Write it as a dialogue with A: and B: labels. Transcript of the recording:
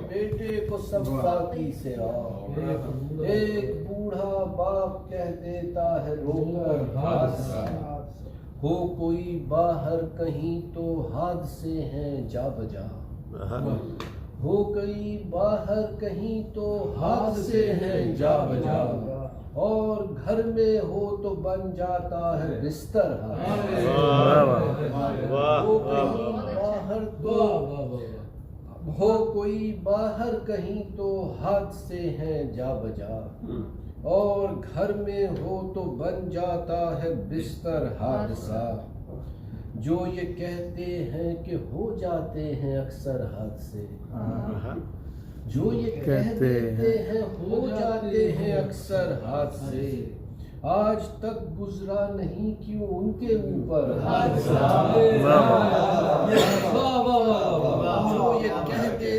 A: बेटे को सब साकी से आओ। एक बूढ़ा बाप कह देता है रोकर हादसा, हो कोई बाहर कहीं तो हादसे हैं जा बजा। हो कई बाहर कहीं तो हादसे हैं जा बजा, और घर में हो तो बन जाता है बिस्तर हो कहीं बाहर तो हो कोई बाहर कहीं तो हादसे हैं जा बजा, और घर में हो तो बन जाता है बिस्तर हादसा। जो ये कहते हैं कि हो जाते हैं अक्सर हादसे, जो ये कहते हैं हो जाते हैं अक्सर हादसे, आज तक गुजरा नहीं क्यों उनके ऊपर हादसा। जो ये कहते